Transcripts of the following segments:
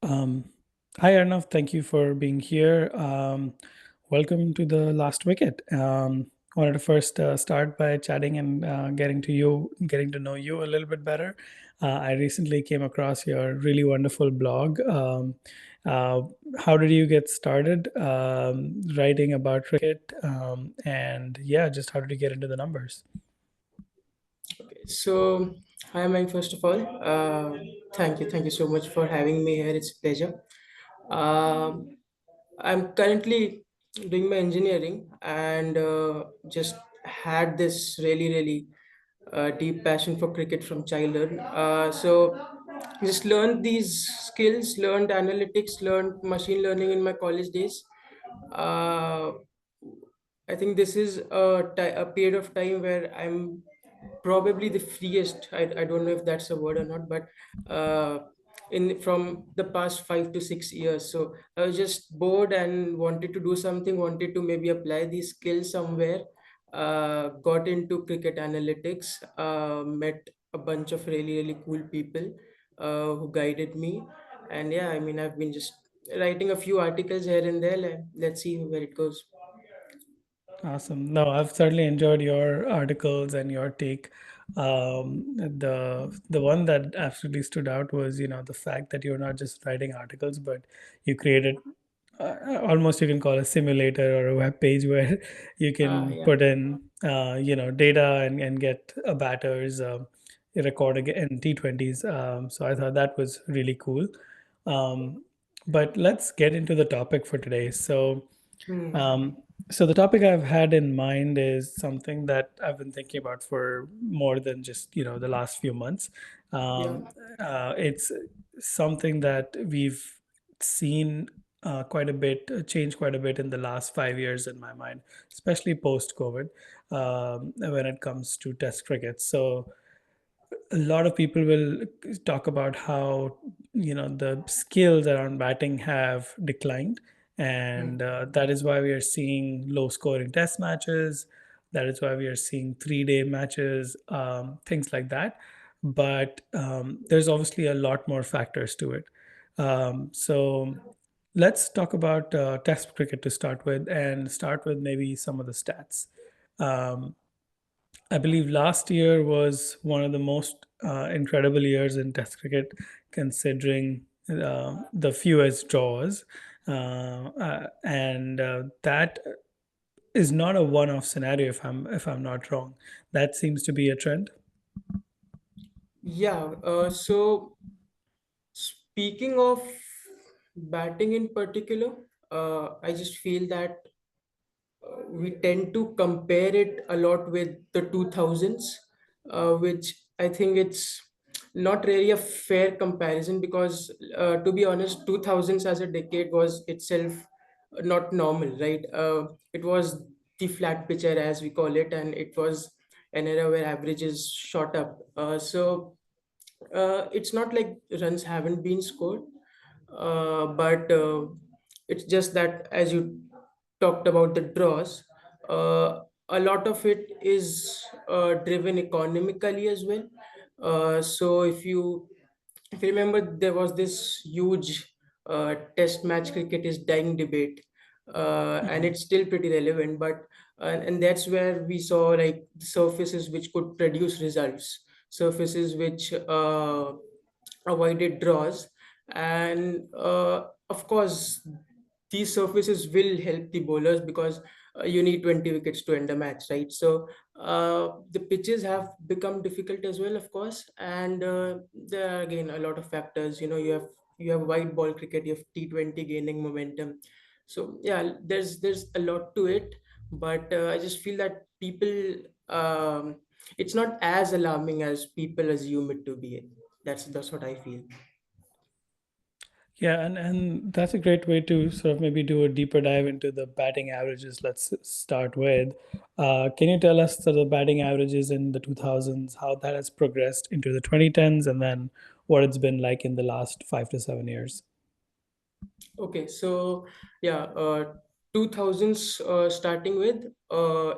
Um, Hi, Arnav. Thank you for being here. Welcome to the Last Wicket. Wanted to first start by chatting and getting to know you a little bit better. I recently came across your really wonderful blog. Uh, how did you get started writing about cricket? And yeah, just how did you get into the numbers? Okay, so hi Mike. First of all, thank you so much for having me here. It's a pleasure. Um, I'm currently doing my engineering and just had this really deep passion for cricket from childhood. So just learned these skills, learned analytics, learned machine learning in my college days. Uh, I think this is a period of time where I'm probably the freest. I don't know if that's a word or not, but uh, in from the past 5 to 6 years. So I was just bored and wanted to do something, wanted to maybe apply these skills somewhere. Got into cricket analytics, met a bunch of really cool people who guided me. And yeah, I mean, I've been just writing a few articles here and there. Let's see where it goes. Awesome. No, I've certainly enjoyed your articles and your take. The one that absolutely stood out was, the fact that you're not just writing articles, but you created almost, you can call a simulator or a web page where you can Yeah. put in data and get a batter's record in T20s. So I thought that was really cool. Um, but let's get into the topic for today. Hmm. Um, so the topic I've had in mind is something that I've been thinking about for more than just the last few months. Yeah. It's something that we've seen quite a bit change quite a bit in the last 5 years in my mind, especially post COVID, when it comes to Test cricket. So a lot of people will talk about how the skills around batting have declined, and Hmm. that is why we are seeing low scoring test matches. That is why we are seeing 3 day matches, things like that. But there's obviously a lot more factors to it. So let's talk about test cricket to start with, and start with maybe some of the stats. um, I believe last year was one of the most incredible years in Test cricket, considering the fewest draws, and that is not a one-off scenario. If I'm not wrong, that seems to be a trend. Yeah. So speaking of batting in particular, I just feel that we tend to compare it a lot with the 2000s, which I think it's not really a fair comparison because, to be honest, 2000s as a decade was itself not normal, right? It was the flat pitch era, as we call it, and it was an era where averages shot up. So it's not like runs haven't been scored, but it's just that as you talked about the draws, a lot of it is driven economically as well. So if you remember, there was this huge test match cricket is dying debate, and Mhm. it's still pretty relevant. But and that's where we saw like surfaces which could produce results, surfaces which avoided draws, and of course these surfaces will help the bowlers because you need 20 wickets to end a match, right? So the pitches have become difficult as well, of course, and there are again a lot of factors. You have white ball cricket, you have T20 gaining momentum. So yeah, there's a lot to it, but I just feel that people, it's not as alarming as people assume it to be. That's what I feel. Yeah, and that's a great way to sort of maybe do a deeper dive into the batting averages. Let's start with. Can you tell us the batting averages in the 2000s, how that has progressed into the 2010s, and then what it's been like in the last 5 to 7 years? Okay, so yeah, 2000s, starting with,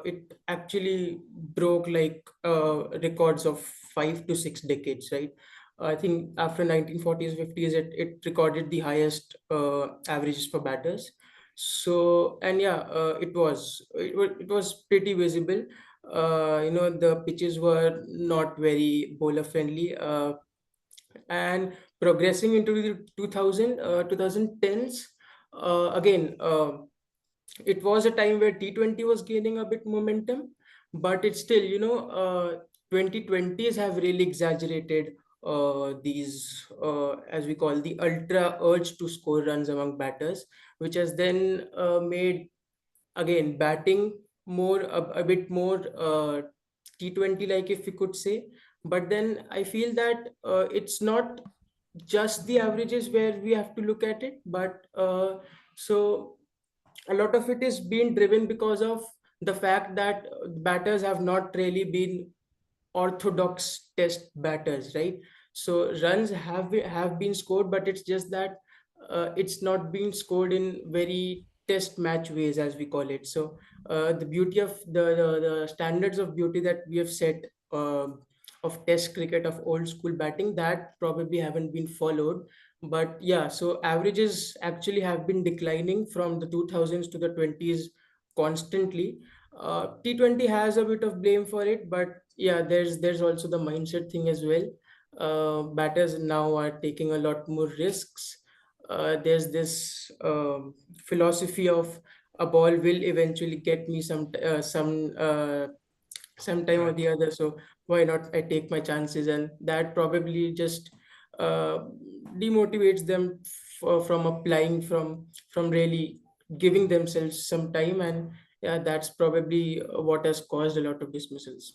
it actually broke like records of 5 to 6 decades, right? I think after 1940s, 50s, it recorded the highest averages for batters. So, and yeah, it was pretty visible. The pitches were not very bowler friendly. And progressing into the 2010s, again, it was a time where T20 was gaining a bit momentum, but it's still, 2020s have really exaggerated these, as we call, the ultra urge to score runs among batters, which has then made, again, batting a bit more T20 like, if we could say. But then I feel that it's not just the averages where we have to look at it, but so a lot of it is being driven because of the fact that batters have not really been orthodox test batters, right? So runs have been scored, but it's just that it's not being scored in very test match ways, as we call it. So the beauty of the standards of beauty that we have set, of test cricket, of old school batting, that probably haven't been followed. But yeah, so averages actually have been declining from the 2000s to the 20s constantly. T20 has a bit of blame for it, but yeah, there's also the mindset thing as well. Batters now are taking a lot more risks. There's this philosophy of a ball will eventually get me some time or Right. the other, so why not I take my chances? And that probably just uh, demotivates them from applying, from really giving themselves some time. And yeah, that's probably what has caused a lot of dismissals.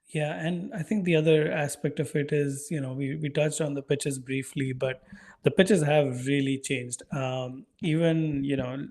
Yeah, and I think the other aspect of it is, we touched on the pitches briefly, but the pitches have really changed. Even,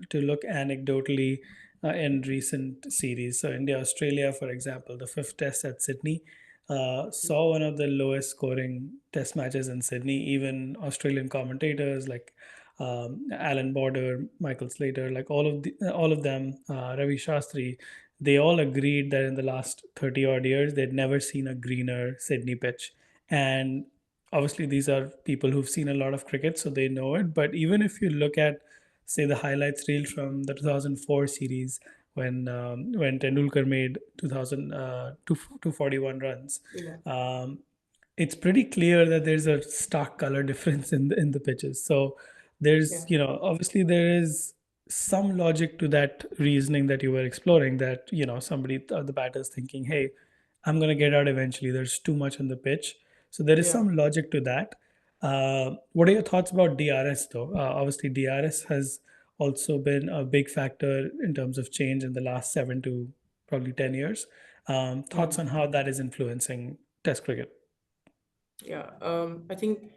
to look anecdotally in recent series. So, India, Australia, for example, the fifth test at Sydney saw one of the lowest scoring test matches in Sydney. Even Australian commentators like Alan Border, Michael Slater, like all of them, Ravi Shastri, they all agreed that in the last 30 odd years they'd never seen a greener Sydney pitch. And obviously these are people who've seen a lot of cricket, so they know it. But even if you look at, say, the highlights reel from the 2004 series, when Tendulkar made 241 runs, Yeah, um, it's pretty clear that there's a stark color difference in the pitches. So yeah, there's, obviously there is some logic to that reasoning that you were exploring, that, somebody, the batter's thinking, hey, I'm going to get out eventually. There's too much on the pitch. So there is yeah. some logic to that. What are your thoughts about DRS though? Obviously, DRS has also been a big factor in terms of change in the last 7 to probably 10 years. Thoughts Mhm. on how that is influencing Test cricket? Yeah, I think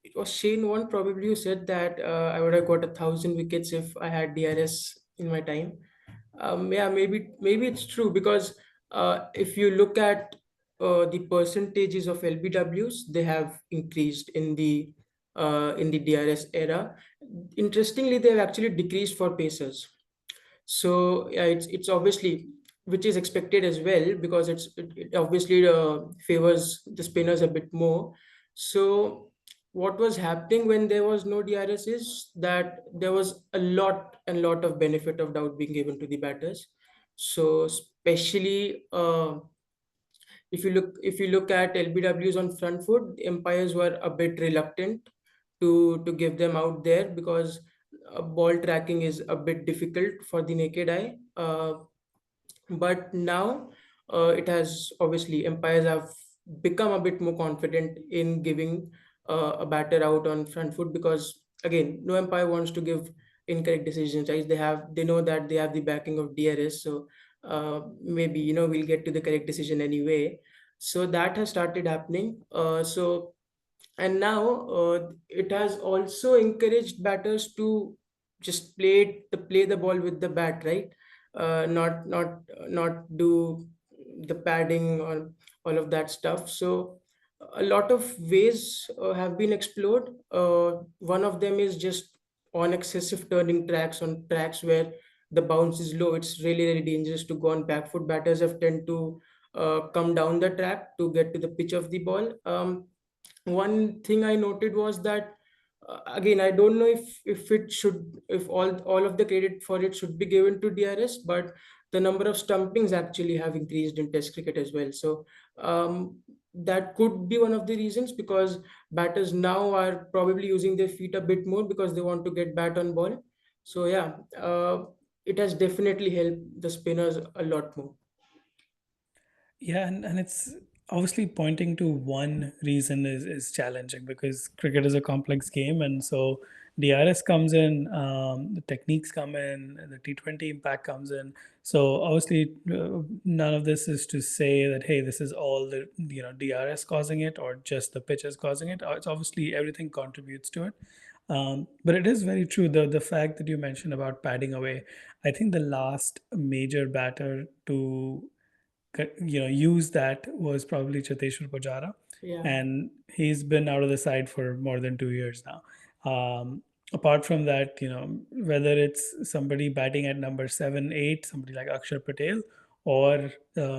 it was Shane one probably who said that I would have got 1,000 wickets if I had DRS in my time. Yeah, maybe it's true, because if you look at the percentages of LBWs, they have increased in the DRS era. Interestingly, they have actually decreased for pacers. So yeah, it's obviously, which is expected as well, because it obviously favors the spinners a bit more. So what was happening when there was no DRS is that there was a lot of benefit of doubt being given to the batters. So especially if you look at LBWs on front foot, the umpires were a bit reluctant to give them out there, because ball tracking is a bit difficult for the naked eye. But now it has, obviously, umpires have become a bit more confident in giving a batter out on front foot, because again, no umpire wants to give incorrect decisions, right? They know that they have the backing of DRS. So maybe, we'll get to the correct decision anyway. So that has started happening. And now it has also encouraged batters to just play the ball with the bat, right? Not do the padding or all of that stuff. So a lot of ways have been explored. One of them is just on excessive turning tracks, on tracks where the bounce is low. It's really dangerous to go on back foot. Batters have tend to come down the track to get to the pitch of the ball. one thing I noted was that, again, I don't know if it should, if all of the credit for it should be given to DRS, but the number of stumpings actually have increased in Test cricket as well. So that could be one of the reasons, because batters now are probably using their feet a bit more because they want to get bat on ball. So yeah, it has definitely helped the spinners a lot more. Yeah, and it's obviously pointing to one reason is challenging because cricket is a complex game, and so DRS comes in, the techniques come in, the T20 impact comes in. So obviously, none of this is to say that hey, this is all the DRS causing it or just the pitches causing it. It's obviously everything contributes to it. But it is very true the fact that you mentioned about padding away. I think the last major batter to use that was probably Cheteshwar Pujara, Yeah. and he's been out of the side for more than 2 years now. Apart from that, whether it's somebody batting at number 7, 8, somebody like Akshar Patel, or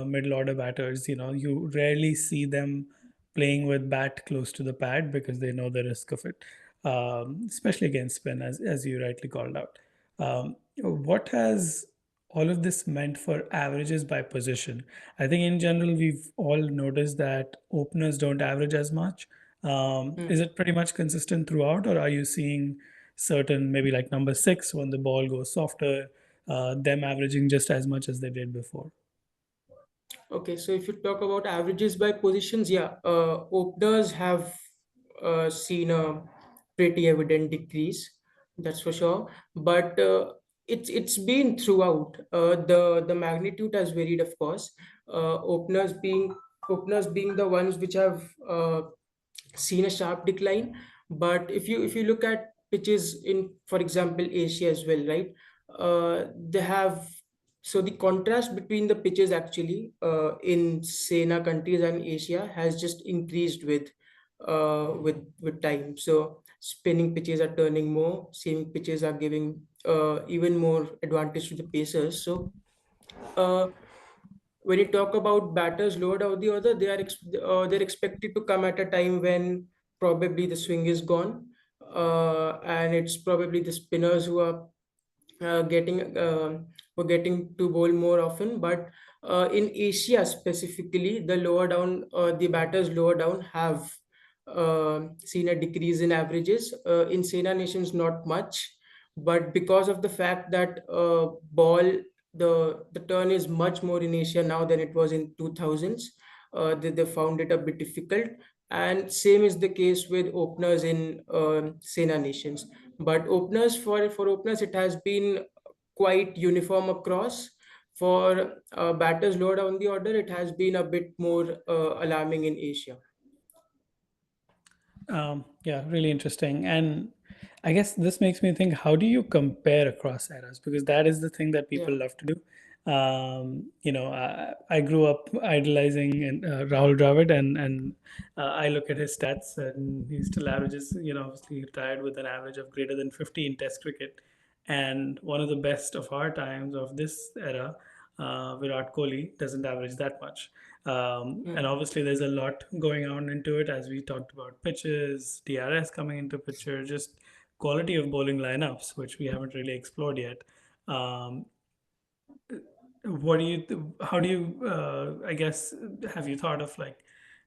middle order batters, you rarely see them playing with bat close to the pad because they know the risk of it, especially against spin, as you rightly called out. What has all of this meant for averages by position? I think in general, we've all noticed that openers don't average as much. Is Hmm. it pretty much consistent throughout, or are you seeing certain, maybe like number 6, when the ball goes softer, them averaging just as much as they did before? Okay, so if you talk about averages by positions, yeah, openers have seen a pretty evident decrease, that's for sure. But it's been throughout. The magnitude has varied, of course. Openers being the ones which have seen a sharp decline. But if you look at pitches in, for example, Asia as well, right? They have, so the contrast between the pitches actually in SENA countries and Asia has just increased with time. So spinning pitches are turning more, seaming pitches are giving even more advantage to the pacers. So uh, when you talk about batters lower down the order, they're expected to come at a time when probably the swing is gone, and it's probably the spinners who are getting getting to bowl more often. But in Asia specifically, the batters lower down have seen a decrease in averages. In Sena nations, not much, but because of the fact that the turn is much more in Asia now than it was in 2000s, they found it a bit difficult. And same is the case with openers in Sena nations. But for openers, it has been quite uniform across. For batters lower down the order, it has been a bit more alarming in Asia. Yeah, really interesting. And I guess this makes me think, how do you compare across eras? Because that is the thing that Yeah. people love to do. I grew up idolizing Rahul Dravid, and I look at his stats, and he still averages, obviously retired with an average of greater than 50 in Test cricket. And one of the best of our times of this era, Virat Kohli, doesn't average that much. And Hmm. obviously, there's a lot going on into it, as we talked about pitches, DRS coming into picture, just quality of bowling lineups, which we haven't really explored yet. Um, what do how do you, I guess, have you thought of like,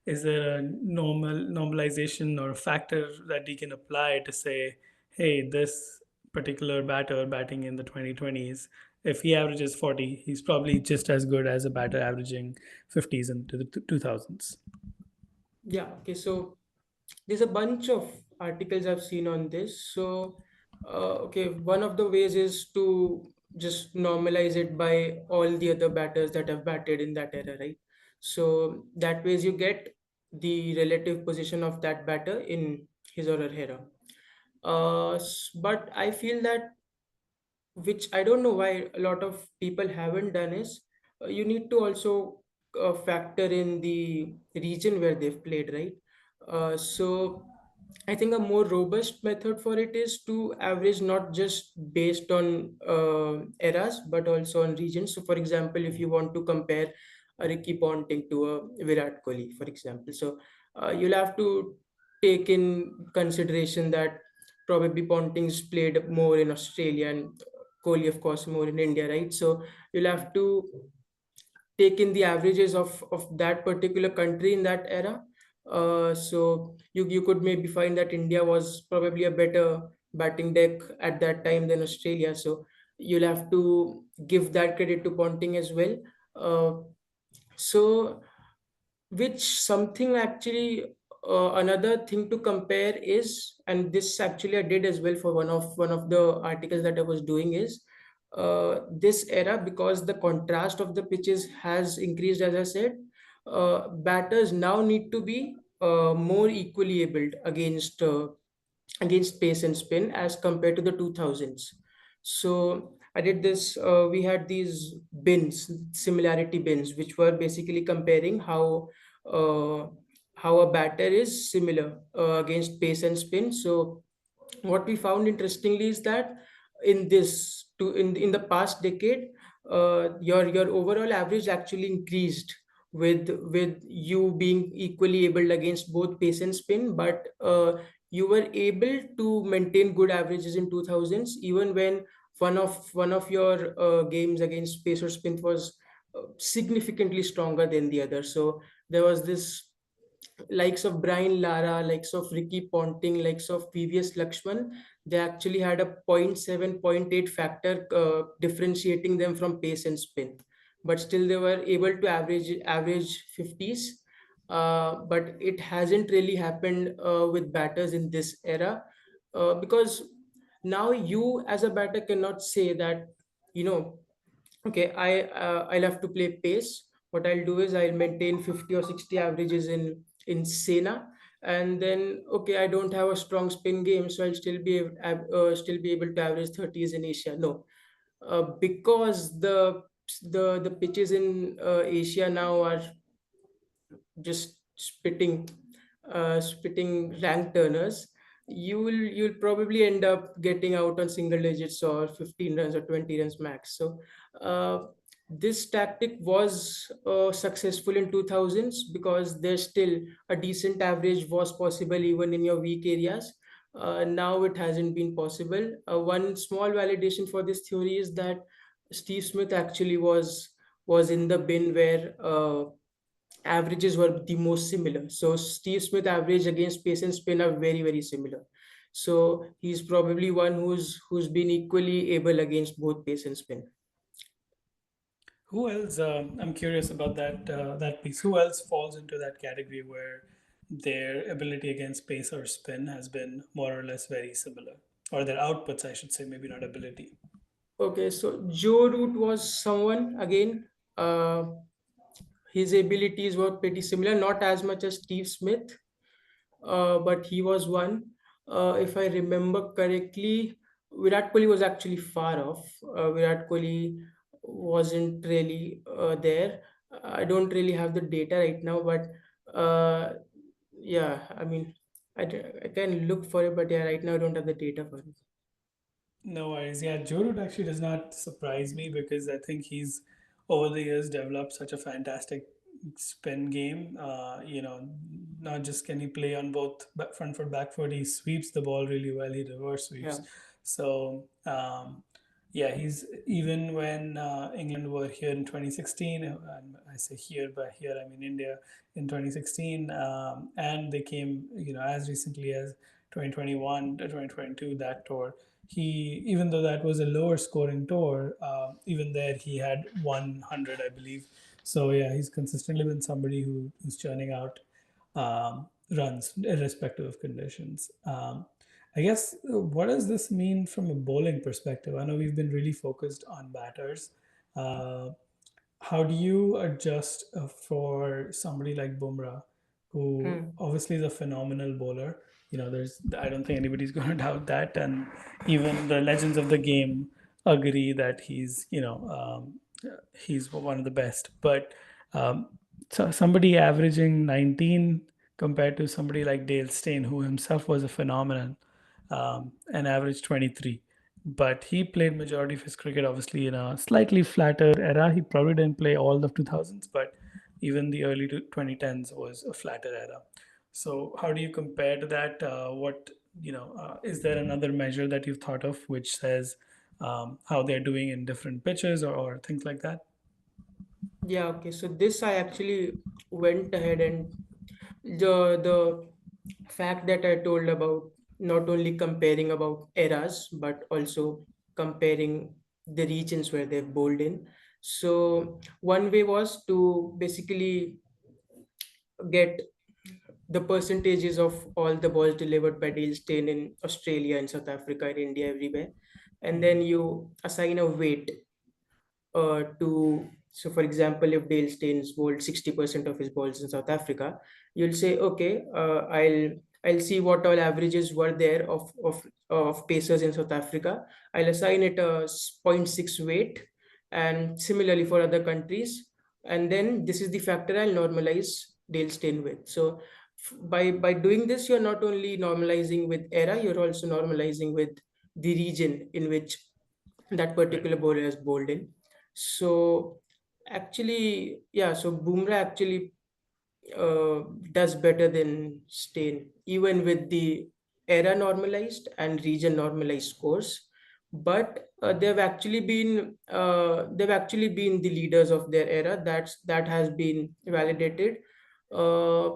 is there a normalization or a factor that we can apply to say, hey, this particular batter batting in the 2020s, if he averages 40, he's probably just as good as a batter averaging 50s into the 2000s? Yeah. Okay. So there's a bunch of articles I've seen on this. So, okay, one of the ways is to just normalize it by all the other batters that have batted in that era, right? So that ways you get the relative position of that batter in his or her era. But I feel that, which I don't know why a lot of people haven't done, is you need to also factor in the region where they've played, right? So I think a more robust method for it is to average not just based on eras but also on regions. So, for example, if you want to compare a Ricky Ponting to a Virat Kohli, for example, so you'll have to. take in consideration that probably Ponting's played more in Australia and Kohli, of course, more in India, right? So you'll have to take in the averages of that particular country in that era. So you could maybe find that India was probably a better batting deck at that time than Australia. So you'll have to give that credit to Ponting as well. Uh, so which something actually, another thing to compare is, and this actually I did as well for one of the articles that I was doing, is this era, because the contrast of the pitches has increased, as I said, batters now need to be more equally abled against pace and spin as compared to the 2000s. So I did this. We had these bins, similarity bins, which were basically comparing uh, how a batter is similar against pace and spin. So what we found interestingly is that in the past decade, your overall average actually increased with you being equally able against both pace and spin, but you were able to maintain good averages in 2000s even when one of your games against pace or spin was significantly stronger than the other. So there was this likes of Brian Lara, likes of Ricky Ponting, likes of PVS Lakshman, they actually had a zero point 0.7, zero point 0.8 factor differentiating them from pace and spin. But still, they were able to average 50s. But it hasn't really happened with batters in this era, because now you as a batter cannot say that, you know, okay, I'll have to play pace. What I'll do is I'll maintain 50 or 60 averages in Sena, and then okay, I don't have a strong spin game, so I'll still be able to average 30s in Asia. No, because the pitches in Asia now are just spitting rank turners, you'll probably end up getting out on single digits or 15 runs or 20 runs max. So uh, this tactic was successful in 2000s because there's still a decent average was possible even in your weak areas. Now it hasn't been possible. One small validation for this theory is that Steve Smith actually was in the bin where averages were the most similar. So Steve Smith average against pace and spin are very, very similar. So he's probably one who's been equally able against both pace and spin. Who else? I'm curious about that piece. Who else falls into that category where their ability against pace or spin has been more or less very similar, or their outputs, I should say, maybe not ability. Okay, so Joe Root was someone again. Uh, his abilities were pretty similar, not as much as Steve Smith, but he was one. If I remember correctly, Virat Kohli was actually far off. Virat Kohli wasn't really there. I don't really have the data right now, but uh, yeah, I mean, I can look for it, but yeah, right now I don't have the data for it. No worries. Yeah, Joe Root actually does not surprise me because I think he's over the years developed such a fantastic spin game. Not just can he play on both front foot, back foot, he sweeps the ball really well. He reverse Yeah. sweeps. So yeah, he's even when England were here in 2016, and I say here, by here I mean India in 2016, and they came, as recently as 2021 to 2022, that tour. He, even though that was a lower scoring tour, even there he had 100, I believe. So yeah, he's consistently been somebody who's churning out runs irrespective of conditions. I guess what does this mean from a bowling perspective? I know we've been really focused on batters. Uh, how do you adjust for somebody like Bumrah, who Hmm. obviously is a phenomenal bowler? There's I don't think anybody's going to doubt that, and even the legends of the game agree that he's one of the best. But um, so somebody averaging 19 compared to somebody like Dale Steyn, who himself was a phenomenon, and averaged 23. But he played majority of his cricket, obviously, in a slightly flatter era. He probably didn't play all the 2000s, but even the early 2010s was a flatter era. So how do you compare to that? What is there another measure that you've thought of which says how they're doing in different pitches or things like that? Yeah, okay. So this I actually went ahead and the fact that I told about not only comparing about eras but also comparing the regions where they've bowled in. So one way was to basically get the percentages of all the balls delivered by Dale Steyn in Australia and South Africa and India everywhere, and then you assign a weight to, so for example, if Dale Steyn's bowled 60% of his balls in South Africa, you'll say, okay, I'll see what all averages were there of pacers in South Africa. I'll assign it a zero point 0.6 weight, and similarly for other countries. And then this is the factor I'll normalize Dale Steyn with. So by doing this, you're not only normalizing with era, you're also normalizing with the region in which that Right. particular bowler has bowled in. So actually, yeah, so Bumrah actually uh, does better than Steyn, even with the era normalized and region normalized scores. But they've actually been the leaders of their era. That has been validated. Uh,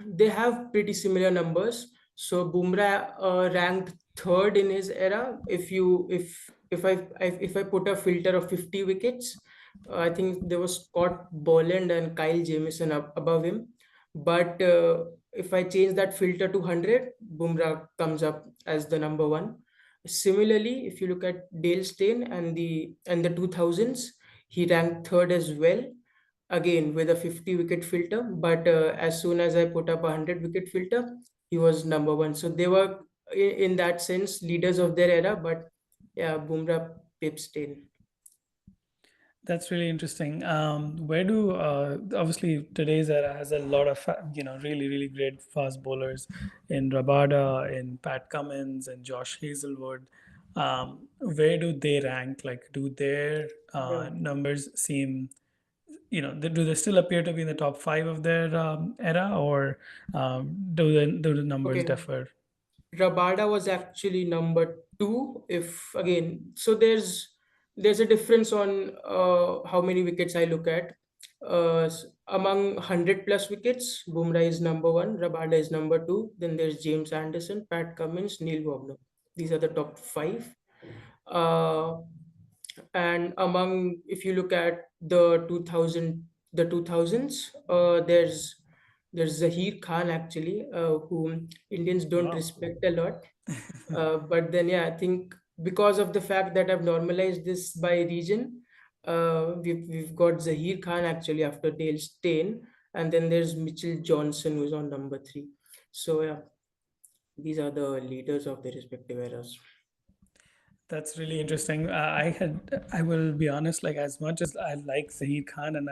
they have pretty similar numbers. So Bumrah ranked third in his era. If I put a filter of 50 wickets, I think there was Scott Boland and Kyle Jamieson up above him. But if I change that filter to 100, Bumrah comes up as the number one. Similarly, if you look at Dale Steyn and the 2000s, he ranked third as well, again with a 50 wicket filter, but as soon as I put up a 100 wicket filter, he was number one. So they were in that sense leaders of their era, but yeah, Bumrah pips Steyn. That's really interesting. Where do obviously today's era has a lot of really really great fast bowlers in Rabada, in Pat Cummins, and Josh Hazelwood. Where do they rank? Like, do their Yeah. numbers seem do they still appear to be in the top five of their era, or do the numbers Okay, differ? Rabada was actually number two. If again, so there's a difference on how many wickets I look at. Among 100 plus wickets, Bumrah is number one, Rabada is number two. Then there's James Anderson, Pat Cummins, Neil Wagner. These are the top five. Uh, and among, if you look at the 2000s, there's Zahir Khan actually, whom Indians don't Wow. respect a lot. But then, yeah, I think because of the fact that I've normalized this by region, we've got Zahir Khan actually after Dale Steyn, and then there's Mitchell Johnson who's on number three. So yeah, these are the leaders of the respective eras. That's really interesting. I will be honest, like as much as I like Zahir Khan and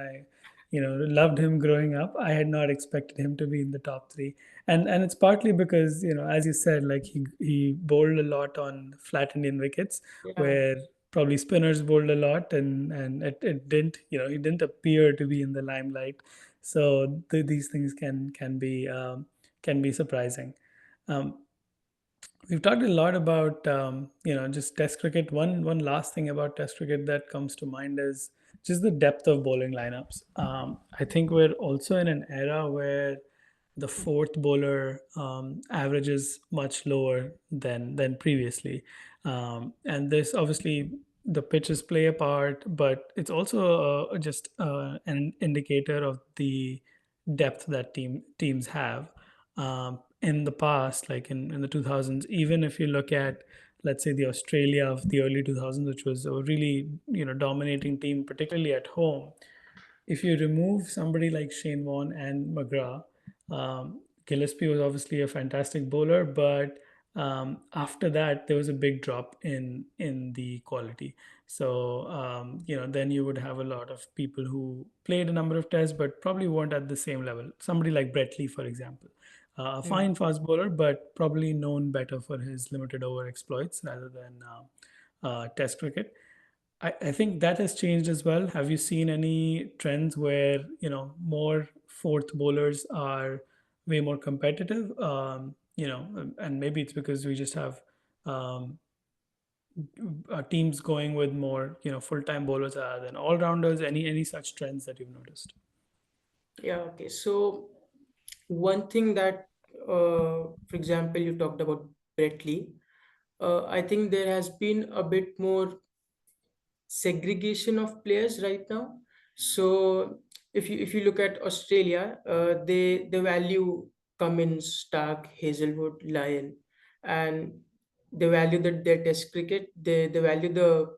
loved him growing up, I had not expected him to be in the top three. And it's partly because, as you said, like he bowled a lot on flat Indian wickets Yeah. where probably spinners bowled a lot and it didn't, he didn't appear to be in the limelight. So these things can be surprising. Um, We've talked a lot about just Test cricket. One last thing about Test cricket that comes to mind is just the depth of bowling lineups. I think we're also in an era where the fourth bowler averages much lower than previously, and this obviously the pitches play a part, but it's also just an indicator of the depth that teams have. In the past, like in the 2000s, even if you look at, let's say, the Australia of the early 2000s, which was a really dominating team, particularly at home, if you remove somebody like Shane Warne and McGrath, Gillespie was obviously a fantastic bowler, but after that there was a big drop in the quality. So then you would have a lot of people who played a number of tests but probably weren't at the same level. Somebody like Brett Lee, for example, a Hmm. fine fast bowler, but probably known better for his limited over exploits rather than Test cricket. I think that has changed as well. Have you seen any trends where more fourth bowlers are way more competitive. And maybe it's because we just have um, teams going with more, full-time bowlers rather than all-rounders. Any such trends that you've noticed? Yeah, okay. So one thing that, for example, you talked about Brett Lee. I think there has been a bit more segregation of players right now. So if you look at Australia, they value Cummins, Stark, Hazelwood, Lyon, and they value their Test cricket. They value the,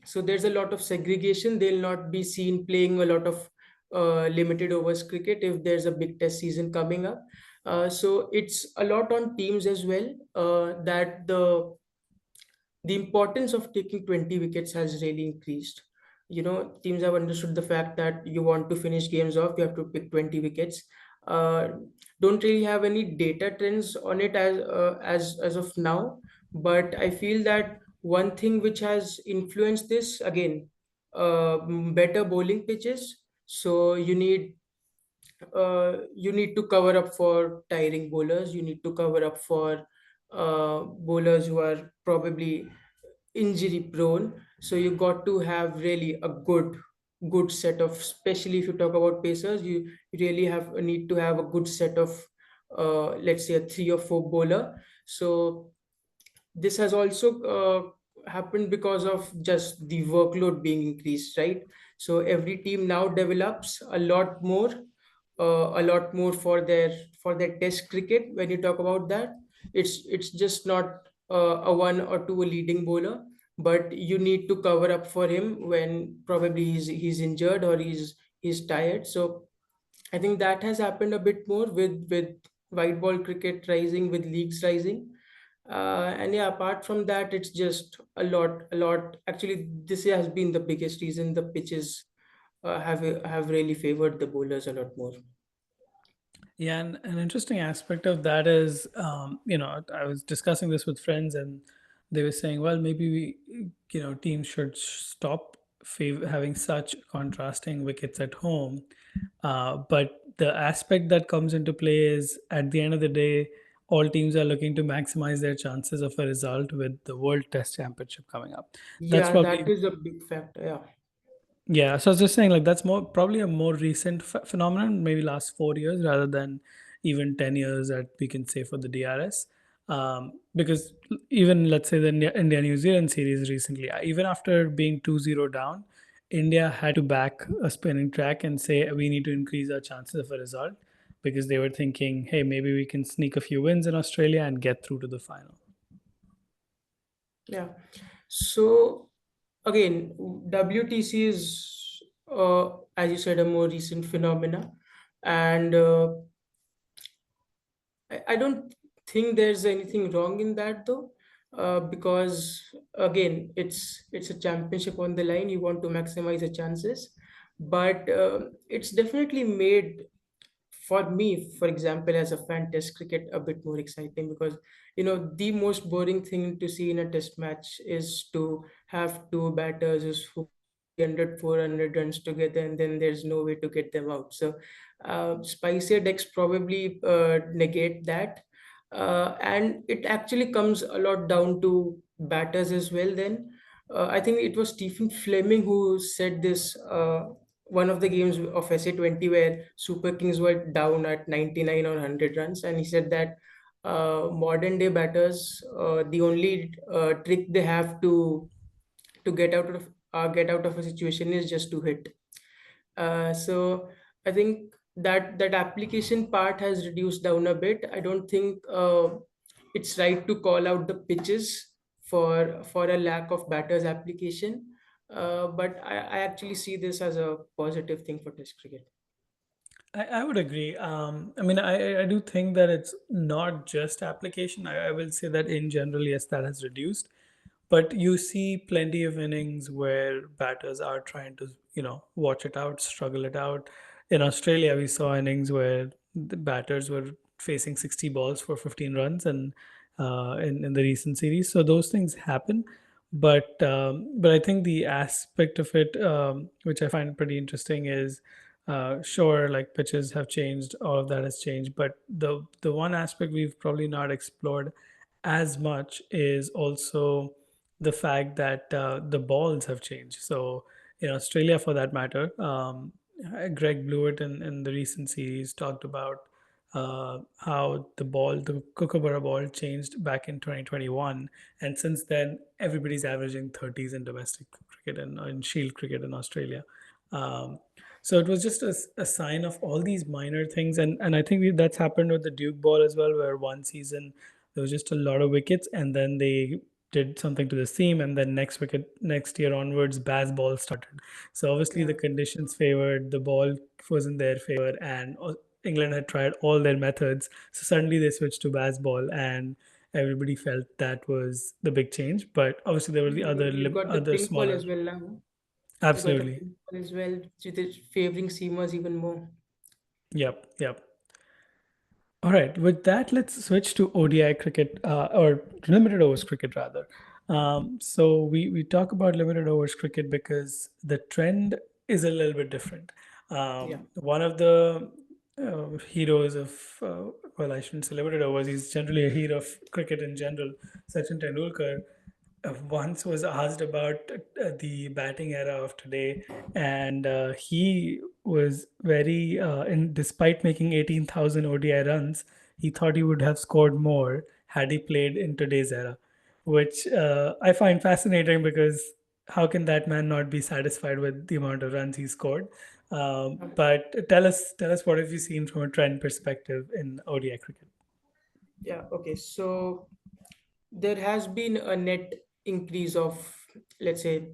so there's a lot of segregation. They'll not be seen playing a lot of limited overs cricket if there's a big Test season coming up. So it's a lot on teams as well, that the importance of taking 20 wickets has really increased. Teams have understood the fact that you want to finish games off, you have to pick 20 wickets. uh, don't really have any data trends on it as of now, but I feel that one thing which has influenced this again, better bowling pitches. So you need to cover up for tiring bowlers. You need to cover up for bowlers who are probably injury prone. So you got to have really a good set of, especially if you talk about pacers, you really have need to have a good set of, let's say, a 3 or 4 bowler. So this has also happened because of just the workload being increased, right? So every team now develops a lot more for their Test cricket. When you talk about that, it's just not a one or two leading bowler, but you need to cover up for him when probably he's injured or he's tired. So I think that has happened a bit more with white ball cricket rising, with leagues rising. And yeah, apart from that, it's just a lot. Actually, this has been the biggest reason. The pitches have really favored the bowlers a lot more. Yeah, and an interesting aspect of that is, I was discussing this with friends, and they were saying, well, maybe teams should stop having such contrasting wickets at home. But the aspect that comes into play is, at the end of the day, all teams are looking to maximize their chances of a result with the World Test Championship coming up. That's Yeah, that probably is a big factor. Yeah. Yeah, so I was just saying, like, that's probably a more recent phenomenon, maybe last 4 years rather than even 10 years that we can say for the DRS. Because even, let's say, the India New Zealand series recently, even after being 2-0 down, India had to back a spinning track and say we need to increase our chances of a result, because they were thinking, hey, maybe we can sneak a few wins in Australia and get through to the final. Yeah. So again, WTC is, as you said, a more recent phenomena, and I don't think there's anything wrong in that though, because again, it's a championship on the line. You want to maximize the chances, but it's definitely made, for me, for example, as a fan, Test cricket a bit more exciting, because the most boring thing to see in a Test match is to have two batters who bowl 300, 400 runs together, and then there's no way to get them out. So spicier decks probably negate that, and it actually comes a lot down to batters as well. Then I think it was Stephen Fleming who said this. One of the games of SA20 where Super Kings were down at 99 or 100 runs, and he said that modern day batters, the only trick they have to get out of a situation is just to hit. So I think that application part has reduced down a bit. I don't think it's right to call out the pitches for a lack of batters application. But I actually see this as a positive thing for Test cricket. I would agree. I mean, I do think that it's not just application. I will say that in general, yes, that has reduced. But you see plenty of innings where batters are trying to, watch it out, struggle it out. In Australia, we saw innings where the batters were facing 60 balls for 15 runs, and in the recent series. So those things happen. But I think the aspect of it, which I find pretty interesting, is Sure, like pitches have changed, all of that has changed, but the one aspect we've probably not explored as much is also the fact that the balls have changed. So in Australia, for that matter, Greg Blewett in the recent series talked about how the Kookaburra ball changed back in 2021, and since then everybody's averaging 30s in domestic cricket and in Shield cricket in Australia. Um, so it was just a sign of all these minor things, and I think that's happened with the Duke ball as well, where one season there was just a lot of wickets, and then they did something to the seam, and then next year onwards, Baz ball started. So obviously Yeah. the conditions favored the ball was in their favor, and England had tried all their methods. So suddenly they switched to Baz ball, and everybody felt that was the big change. But obviously there were the You got the other pink ball smaller. as well now. You got the Absolutely. pink ball as well, which is favoring seamers even more. Yep. Yep. All right, with that, let's switch to ODI cricket or limited overs cricket rather. So we talk about limited overs cricket because the trend is a little bit different. Yeah. One of the heroes of, well, I shouldn't say limited overs, he's generally a hero of cricket in general, Sachin Tendulkar, once was asked about the batting era of today, and he was very, despite making 18,000 ODI runs, he thought he would have scored more had he played in today's era, which I find fascinating because how can that man not be satisfied with the amount of runs he scored? But tell us what have you seen from a trend perspective in ODI cricket? Yeah. Okay. So there has been a net increase of, let's say,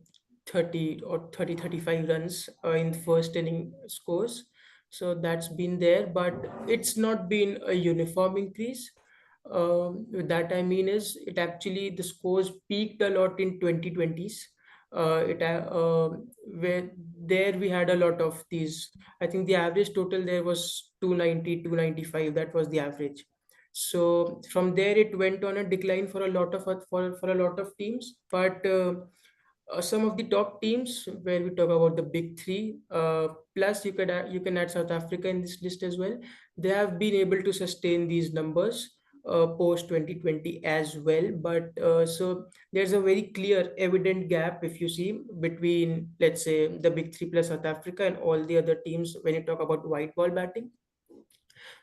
30 or 35 runs in first inning scores. So that's been there, but it's not been a uniform increase. With that I mean is it actually the scores peaked a lot in 2020s. It where there we had a lot of these. I think the average total there was 290, 295. That was the average. So from there it went on a decline for a lot of for a lot of teams, but some of the top teams where we talk about the big three, plus you can add South Africa in this list as well. They have been able to sustain these numbers post 2020 as well. But so there's a very clear, evident gap if you see between, let's say, the big three plus South Africa and all the other teams when you talk about white ball batting.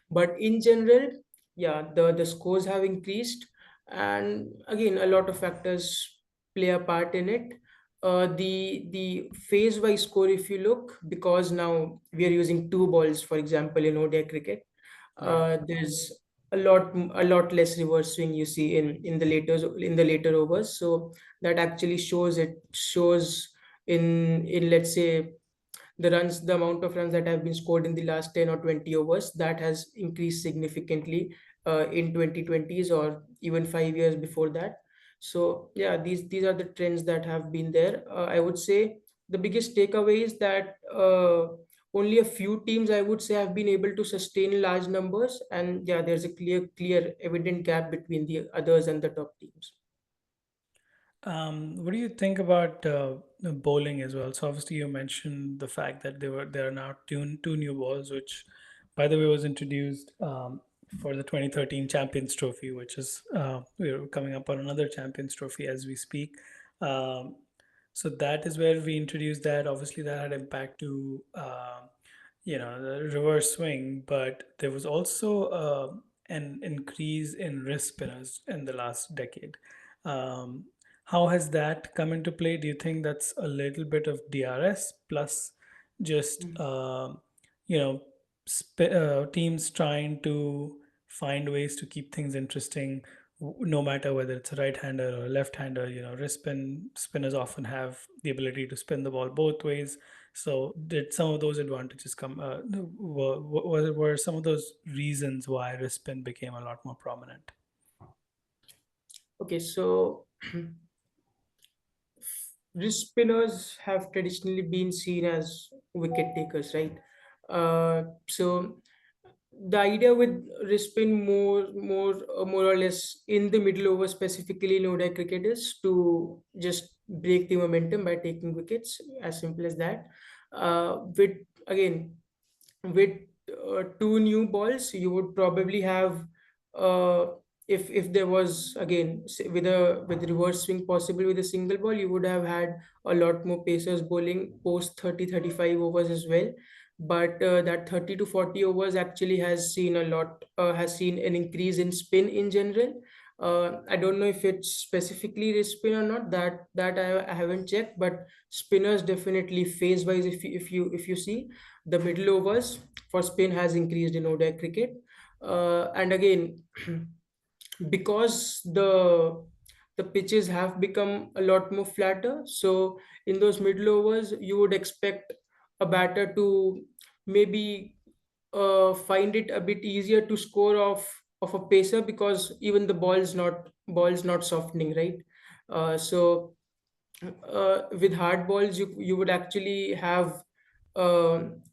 But in general, yeah, the scores have increased, and again a lot of factors play a part in it. The phase wise score, if you look, because now we are using two balls, for example, in ODI cricket, Right. there's a lot less reverse swing you see in the later overs. So that actually shows in, let's say, the amount of runs that have been scored in the last 10 or 20 overs, that has increased significantly in 2020s or even 5 years before that. So yeah, these are the trends that have been there. I would say the biggest takeaway is that only a few teams, I would say, have been able to sustain large numbers, and yeah, there's a clear evident gap between the others and the top teams. What do you think about the bowling as well? So obviously you mentioned the fact that there are now two new balls, which, by the way, was introduced for the 2013 Champions Trophy, which is we're coming up on another Champions Trophy as we speak. Um, so that is where we introduced that. Obviously, that had impact to the reverse swing, but there was also an increase in wrist spinners in the last decade. Um, how has that come into play? Do you think that's a little bit of DRS plus just you know teams trying to find ways to keep things interesting, no matter whether it's a right-hander or a left-hander? Wrist spinners often have the ability to spin the ball both ways. So did some of those advantages come? Were some of those reasons why wrist spin became a lot more prominent? Okay, so wrist spinners have traditionally been seen as wicket takers, right? So the idea with wrist spin more or less in the middle over, specifically in ODI cricket, is to just break the momentum by taking wickets, as simple as that. With again, with two new balls, you would probably have, uh, if there was again with reverse swing possible with a single ball, you would have had a lot more pacers bowling post 30-35 overs as well. But that 30 to 40 overs actually has seen an increase in spin in general. I don't know if it's specifically wrist spin or not. I haven't checked, but spinners definitely phase wise, if you see, the middle overs for spin has increased in ODI cricket. And again, because the pitches have become a lot more flatter, so in those middle overs, you would expect a batter to maybe find it a bit easier to score of a pacer, because even the ball's not softening, right? So with hard balls, you would actually have,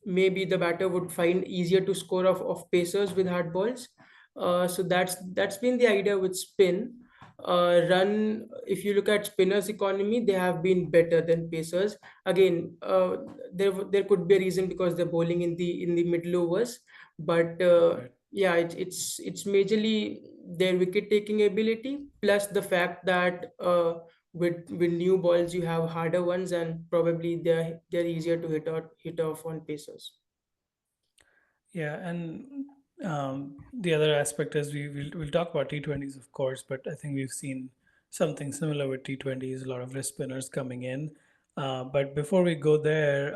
maybe the batter would find easier to score of pacers with hard balls. So that's been the idea with spin. Run, if you look at spinners economy, they have been better than pacers. Again, there could be a reason because they're bowling in the middle overs, but Right. yeah, it's majorly their wicket taking ability, plus the fact that with new balls you have harder ones, and probably they're easier to hit off on pacers. Yeah, and the other aspect is we'll talk about T20s, of course, but I think we've seen something similar with T20s, a lot of wrist spinners coming in. But before we go there,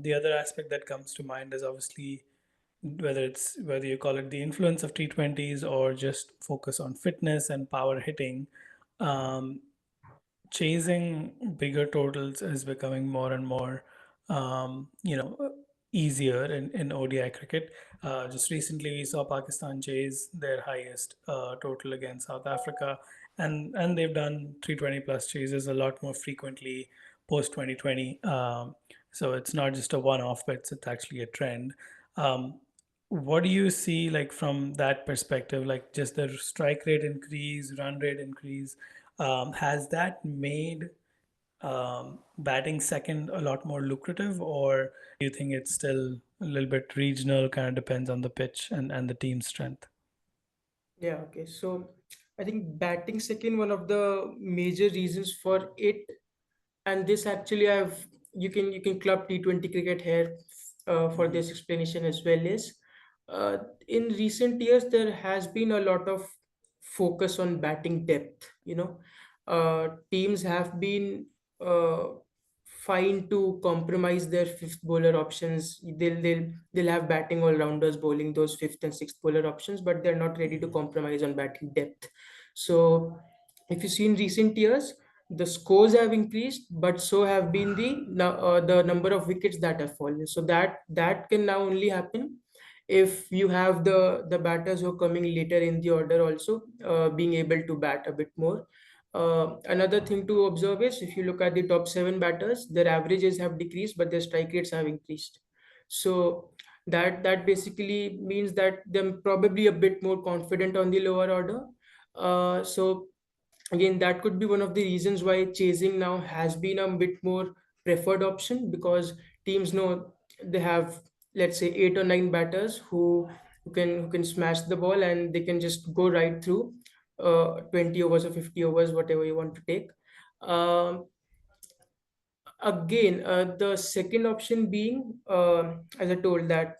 the other aspect that comes to mind is obviously whether you call it the influence of T20s or just focus on fitness and power hitting. Um, Chasing bigger totals is becoming more and more, easier in ODI cricket. Just recently, we saw Pakistan chase their highest total against South Africa, and they've done 320 plus chases a lot more frequently post 2020. So it's not just a one-off, but it's actually a trend. Um, what do you see like from that perspective, like just the strike rate increase, run rate increase? Has that made batting second a lot more lucrative, or do you think it's still a little bit regional, kind of depends on the pitch and the team strength? Yeah, okay. So I think batting second, one of the major reasons for it, and this actually I've you can club T20 cricket here for Hmm. this explanation as well, is uh, in recent years there has been a lot of focus on batting depth. Teams have been uh, fine to compromise their fifth bowler options. They'll have batting all rounders bowling those fifth and sixth bowler options, but they're not ready to Hmm. compromise on batting depth. So if you see in recent years, the scores have increased, but so have been the number of wickets that have fallen. So that can now only happen if you have the batters who are coming later in the order also being able to bat a bit more. Another thing to observe is, if you look at the top seven batters, their averages have decreased, but their strike rates have increased. So that basically means that they're probably a bit more confident on the lower order. So again, that could be one of the reasons why chasing now has been a bit more preferred option, because teams know they have, let's say, eight or nine batters who can smash the ball, and they can just go right through 20 overs or 50 overs, whatever you want to take. um, Again, the second option being, as I told, that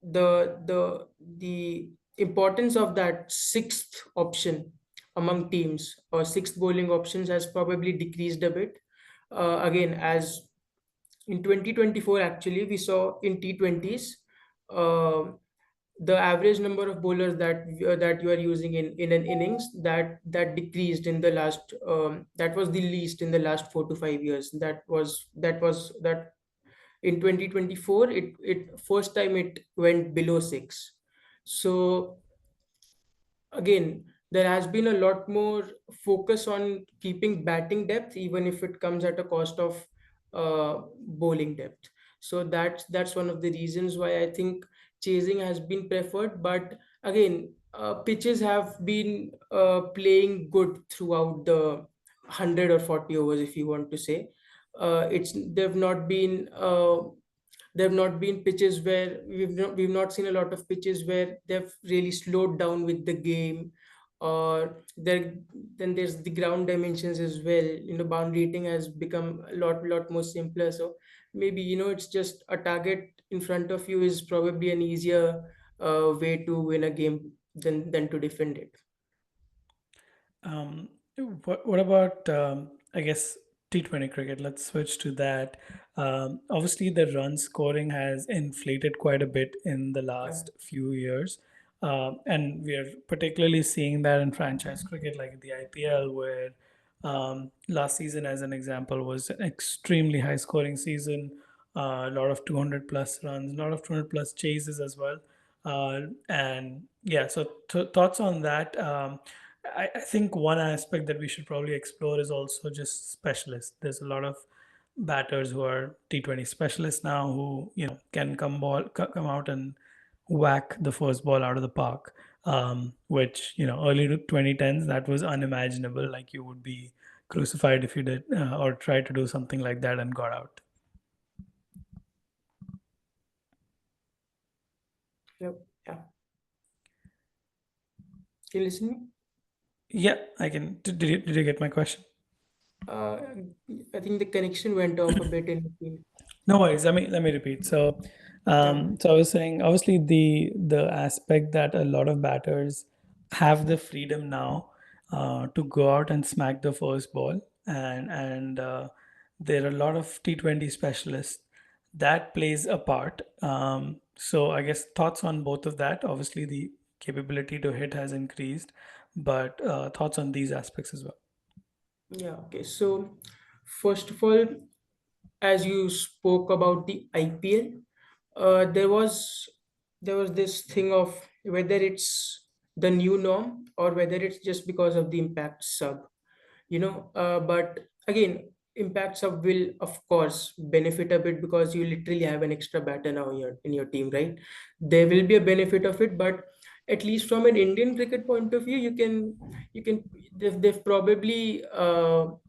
the importance of that sixth option among teams, or sixth bowling options, has probably decreased a bit. Again, as in 2024, actually, we saw in T20s, uh, the average number of bowlers that you are using in an innings, that decreased in the last, that was the least in the last 4 to 5 years. That in 2024, it first time it went below six. So again, there has been a lot more focus on keeping batting depth, even if it comes at a cost of bowling depth. So that's one of the reasons why I think chasing has been preferred. But again, pitches have been playing good throughout the 100 or 40 overs, if you want to say. It's They've not been there have not been pitches where we've not seen a lot of pitches where they've really slowed down with the game, or there then there's the ground dimensions as well. Boundary hitting has become a lot more simpler. So maybe, it's just a target in front of you is probably an easier way to win a game than to defend it. Um, what about, I guess, T20 cricket? Let's switch to that. Obviously, the run scoring has inflated quite a bit in the Yeah. last few years. And we are particularly seeing that in franchise cricket, like the IPL, where last season, as an example, was an extremely high scoring season. A lot of 200 plus runs, a lot of 200 plus chases as well. And yeah, so thoughts on that. I think one aspect that we should probably explore is also just specialists. There's a lot of batters who are T20 specialists now who can come out and whack the first ball out of the park. Which early to 2010s, that was unimaginable. Like, you would be crucified if you did or tried to do something like that and got out. Yep. Yeah. Can you listen me? Yeah, I can. Did you get my question? uh, I think the connection went off a bit in between. No worries. Let me repeat. So, Yeah. so I was saying, obviously, the aspect that a lot of batters have the freedom now to go out and smack the first ball, and there are a lot of T20 specialists that plays a part. So I guess thoughts on both of that. Obviously, the capability to hit has increased, but thoughts on these aspects as well. Yeah. Okay. So first of all, as you spoke about the IPL, there was this thing of whether it's the new norm or whether it's just because of the impact sub. But again, impact sub will of course benefit a bit because you literally have an extra batter now in your team, right? There will be a benefit of it, but at least from an Indian cricket point of view, you can they've probably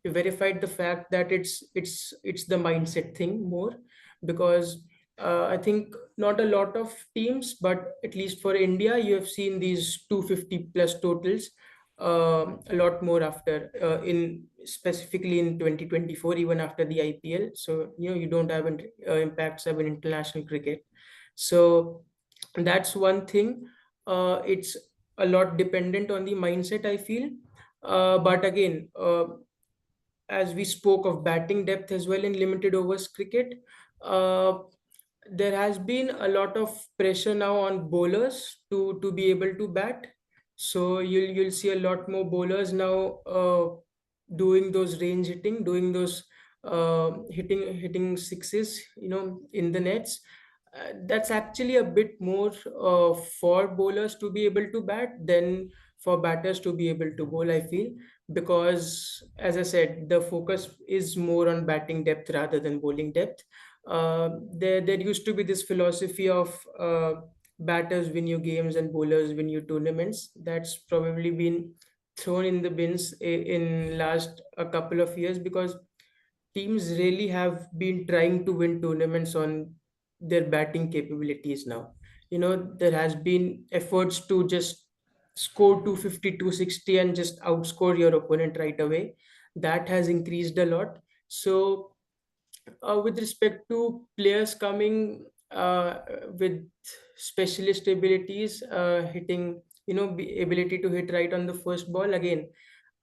verified the fact that it's the mindset thing more, because I think not a lot of teams, but at least for India, you have seen these 250 plus totals a lot more after in specifically in 2024, even after the IPL. So you don't have an impacts of an international cricket. So that's one thing. It's a lot dependent on the mindset, I feel. But again, as we spoke of batting depth as well in limited overs cricket, uh, there has been a lot of pressure now on bowlers to be able to bat. So you'll see a lot more bowlers now doing those range hitting, doing those hitting sixes, in the nets. That's actually a bit more for bowlers to be able to bat than for batters to be able to bowl, I feel, because as I said, the focus is more on batting depth rather than bowling depth. There used to be this philosophy of batters win you games and bowlers win you tournaments. That's probably been thrown in the bins in last a couple of years, because teams really have been trying to win tournaments on their batting capabilities now. There has been efforts to just score 250, 260 and just outscore your opponent right away. That has increased a lot. So with respect to players coming with specialist abilities, hitting, ability to hit right on the first ball, again,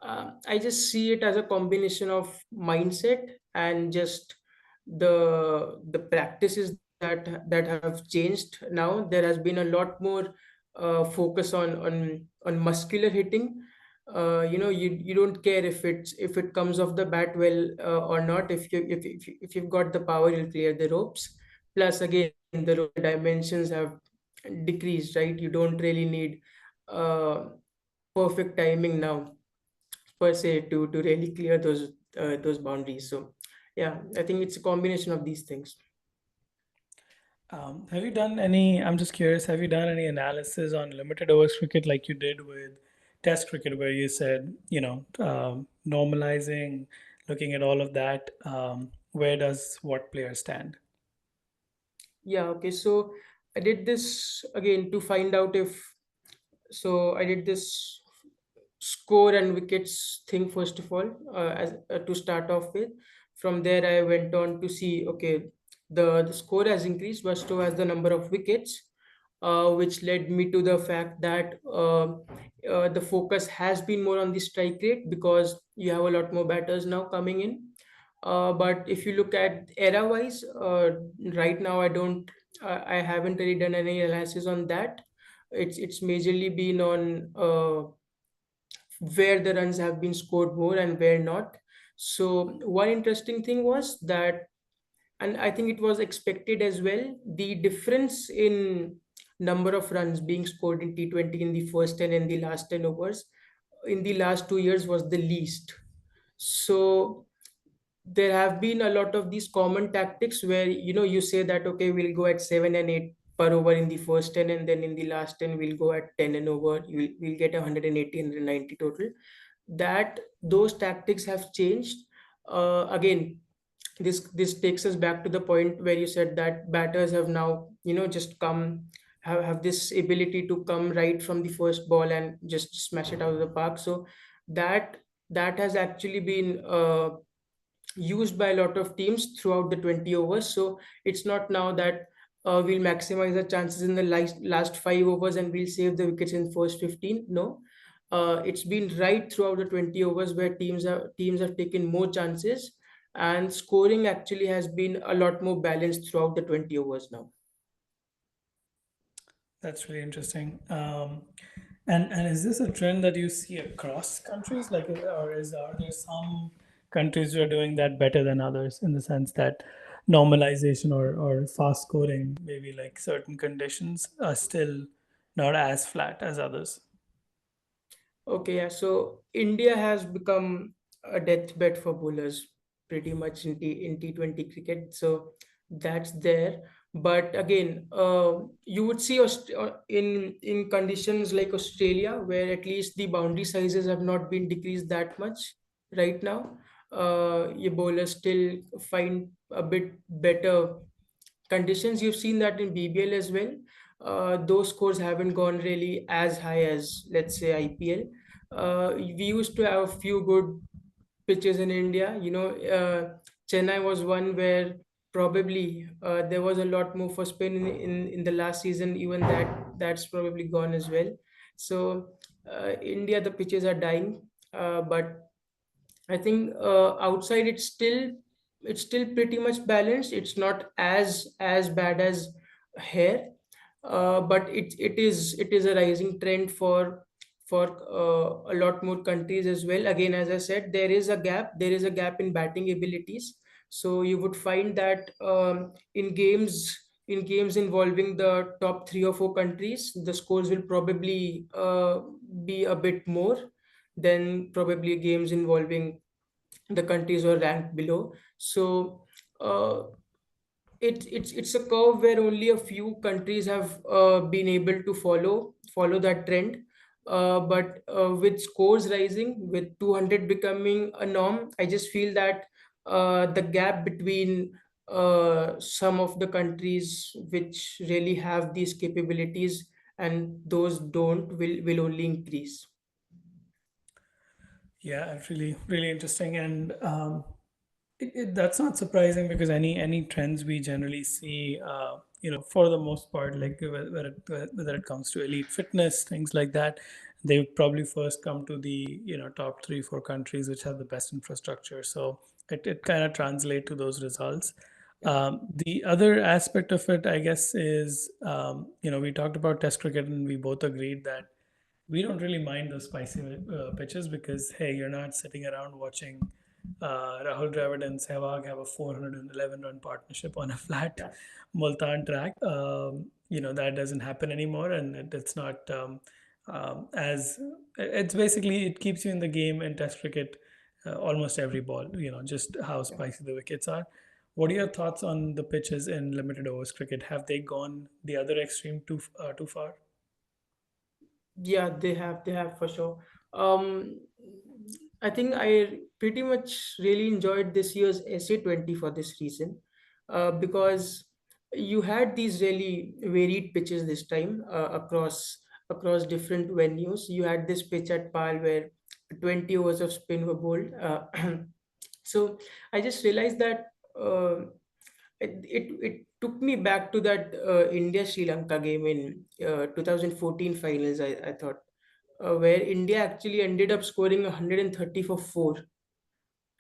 I just see it as a combination of mindset and just the practices that have changed. Now there has been a lot more focus on muscular hitting. You don't care if it comes off the bat well or not. If you've got the power, you'll clear the ropes. Plus, again, the rope dimensions have decreased, right? You don't really need uh, perfect timing now per se to really clear those boundaries. So yeah, I think it's a combination of these things. Have you done any? I'm just curious. Have you done any analysis on limited overs cricket like you did with Test cricket, where you said, normalizing, looking at all of that? Where does what player stand? Yeah, okay. So I did this again to find out if, so I did this score and wickets thing first of all, as to start off with. From there, I went on to see, okay, the score has increased, but so has the number of wickets, which led me to the fact that the focus has been more on the strike rate because you have a lot more batters now coming in. But if you look at era wise, right now I haven't really done any analysis on that. It's majorly been on where the runs have been scored more and where not. So one interesting thing was that, and I think it was expected as well, the difference in number of runs being scored in T20 in the first 10 and the last 10 overs in the last 2 years was the least. So there have been a lot of these common tactics where you say that, okay, we'll go at 7 and 8 per over in the first 10, and then in the last 10 we'll go at 10 and over. We'll get 180 and 190 total. That those tactics have changed. Again, this takes us back to the point where you said that batters have now just have this ability to come right from the first ball and just smash it out of the park. So that that has actually been used by a lot of teams throughout the 20 overs. So it's not now that we'll maximize the chances in the last 5 overs and we'll save the wickets in first 15. No, it's been right throughout the 20 overs where teams have taken more chances, and scoring actually has been a lot more balanced throughout the 20 overs now. That's really interesting. And is this a trend that you see across countries? Like, are there some countries who are doing that better than others in the sense that normalization or fast scoring, maybe like certain conditions are still not as flat as others? Okay, yeah. So India has become a deathbed for bowlers pretty much in T20 cricket. So that's there. But again, you would see in conditions like Australia, where at least the boundary sizes have not been decreased that much right now. Your bowlers still find a bit better conditions. You've seen that in BBL as well. Those scores haven't gone really as high as, let's say, IPL. We used to have a few good pitches in India. Chennai was one where probably there was a lot more for spin in the last season. Even that's probably gone as well. So India, the pitches are dying, but I think outside it's still pretty much balanced. It's not as bad as here, but it is a rising trend for a lot more countries as well. Again, as I said, there is a gap. There is a gap in batting abilities. So you would find that in games involving the top 3 or 4 countries, the scores will probably be a bit more than probably games involving the countries who are ranked below. So uh, it's a curve where only a few countries have been able to follow that trend. But with scores rising, with 200 becoming a norm, I just feel that the gap between some of the countries which really have these capabilities and those don't will only increase. Yeah, it's really, really interesting. And that's not surprising because any trends we generally see, for the most part, like whether it comes to elite fitness, things like that, they would probably first come to the top 3 4 countries which have the best infrastructure. So it kind of translate to those results. Yeah. The other aspect of it, I guess, is we talked about Test cricket and we both agreed that we don't really mind those spicy pitches because hey, you're not sitting around watching Rahul Dravid and Sehwag have a 411 run partnership on a flat Yeah. Multan track. That doesn't happen anymore, and it's not as it's basically it keeps you in the game in Test cricket almost every ball. Just how Yeah. spicy the wickets are. What are your thoughts on the pitches in limited overs cricket? Have they gone the other extreme too far? Yeah, they have for sure. Um, I think I pretty much really enjoyed this year's SA20 for this reason, because you had these really varied pitches this time, across different venues. You had this pitch at Pal where 20 overs of spin were bowled. So I just realized that it took me back to that India Sri Lanka game in 2014 finals. I thought, where India actually ended up scoring 130 for four.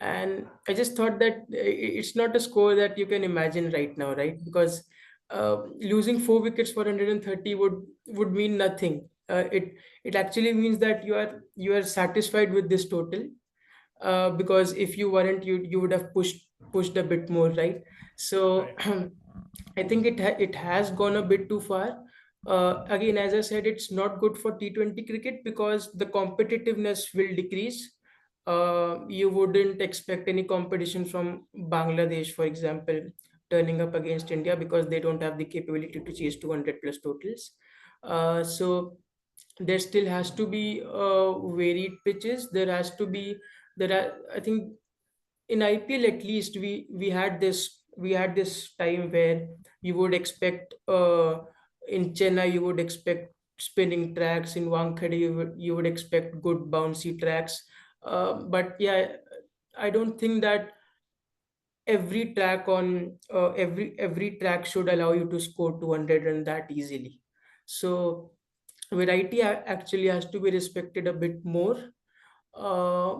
And I just thought that it's not a score that you can imagine right now, right? Because losing 4 wickets for 130 would mean nothing. It actually means that you are satisfied with this total, because if you weren't, you would have pushed a bit more, right? So Right. I think it has gone a bit too far. Again, as I said, it's not good for T20 cricket because the competitiveness will decrease. You wouldn't expect any competition from Bangladesh, for example, turning up against India because they don't have the capability to chase 200 plus totals. So there still has to be varied pitches. There has to be there are, I think, in IPL at least we had this time where you would expect, in Chennai you would expect spinning tracks, in Wankhede you would expect good bouncy tracks, but yeah, I don't think that every track should allow you to score 200 and that easily. So variety actually has to be respected a bit more. uh,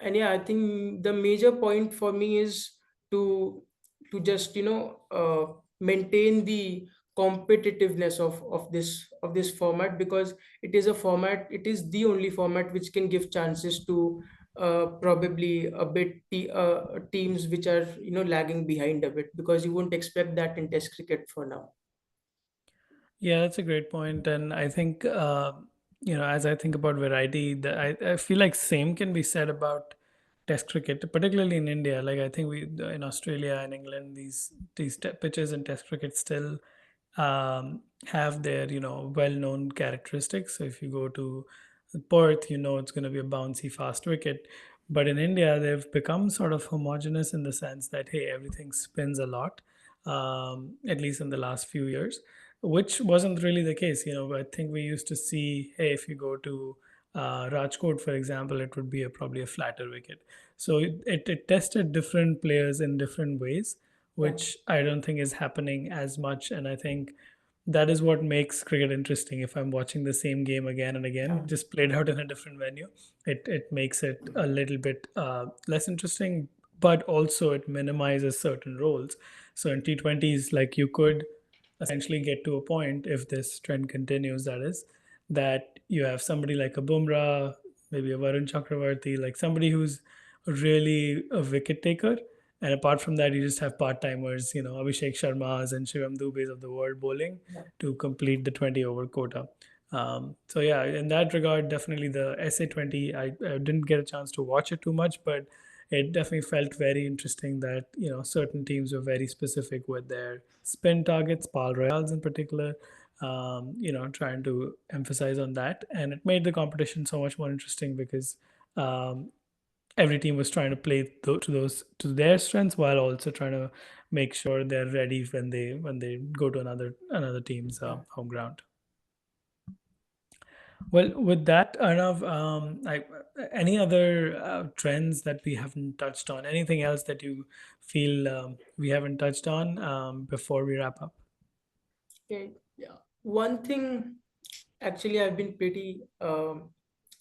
and yeah, I think the major point for me is to just maintain the competitiveness of this format, because it is the only format which can give chances to probably a bit teams which are lagging behind a bit, because you won't expect that in test cricket for now. Yeah, that's a great point, and I think as I think about variety, I feel like same can be said about Test cricket, particularly in India. Like I think we in Australia and England, these pitches in Test cricket still have their well-known characteristics. So if you go to Perth, it's going to be a bouncy, fast wicket. But in India, they've become sort of homogenous in the sense that hey, everything spins a lot, at least in the last few years, which wasn't really the case. I think we used to see, hey, if you go to Rajkot, for example, it would be probably a flatter wicket. So it tested different players in different ways, Yeah, which I don't think is happening as much. And I think that is what makes cricket interesting. If I'm watching the same game again and yeah, again, just played out in a different venue, it makes it a little bit less interesting, but also it minimizes certain roles. So in T20s, like you could essentially get to a point if this trend continues, that is, that you have somebody like a Bumrah, maybe a Varun Chakravarti, like somebody who's really a wicket taker. And apart from that, you just have part timers, Abhishek Sharma's and Shivam Dubey's of the world bowling yeah. to complete the 20 over quota. So yeah, in that regard, definitely the SA20. I didn't get a chance to watch it too much, but it definitely felt very interesting that certain teams were very specific with their spin targets, Pal Royals in particular. Trying to emphasize on that, and it made the competition so much more interesting because um, every team was trying to play to their strengths while also trying to make sure they're ready when they go to another team's Yeah. home ground. Well, with that, Arnav, any other trends that we haven't touched on? Anything else that you feel we haven't touched on before we wrap up? Okay. Yeah. One thing actually I've been pretty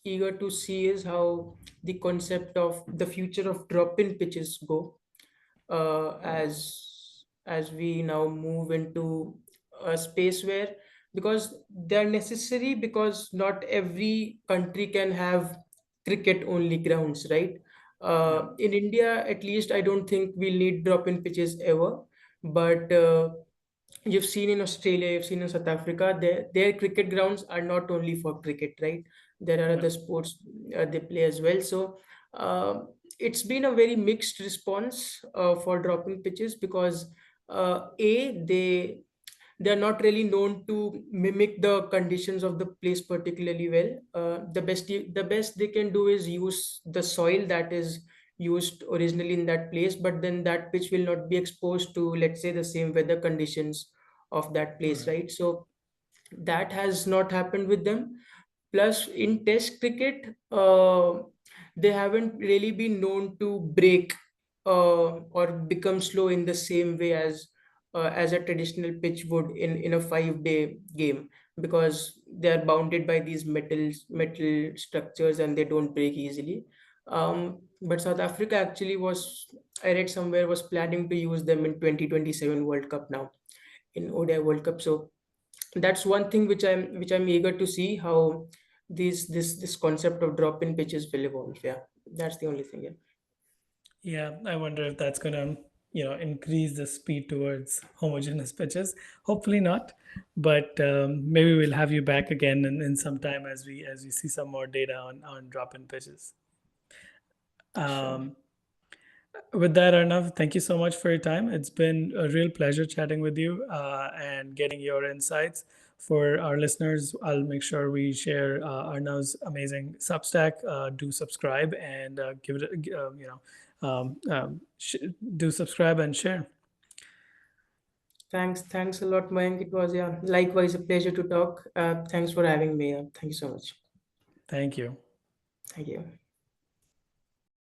eager to see is how the concept of the future of drop-in pitches go, as we now move into a space where, because they're necessary, because not every country can have cricket only grounds, right? Yeah. In India at least I don't think we'll need drop-in pitches ever, but you've seen in Australia, you've seen in South Africa, their cricket grounds are not only for cricket, right? There are Yeah. other sports they play as well. So it's been a very mixed response for dropping pitches, because they're not really known to mimic the conditions of the place particularly well. The best they can do is use the soil that is used originally in that place, but then that pitch will not be exposed to, let's say, the same weather conditions of that place, Right. right? So that has not happened with them. Plus, in Test cricket, they haven't really been known to break or become slow in the same way as a traditional pitch would in a 5 day game, because they are bounded by these metal structures and they don't break easily. But South Africa actually was, I read somewhere, was planning to use them in 2027 World Cup now, in ODI World Cup. So that's one thing which I'm eager to see how this concept of drop in pitches will evolve. Yeah, that's the only thing. Yeah. Yeah, I wonder if that's gonna, increase the speed towards homogeneous pitches. Hopefully not, but maybe we'll have you back again in some time as we see some more data on drop-in pitches. Sure. Um, with that, Arnav, thank you so much for your time. It's been a real pleasure chatting with you and getting your insights. For our listeners, I'll make sure we share Arnav's amazing Substack. Do subscribe and give it, do subscribe and share. Thanks a lot, Mayank. It was, yeah, likewise a pleasure to talk. Thanks for having me. Thank you so much. Thank you. Thank you.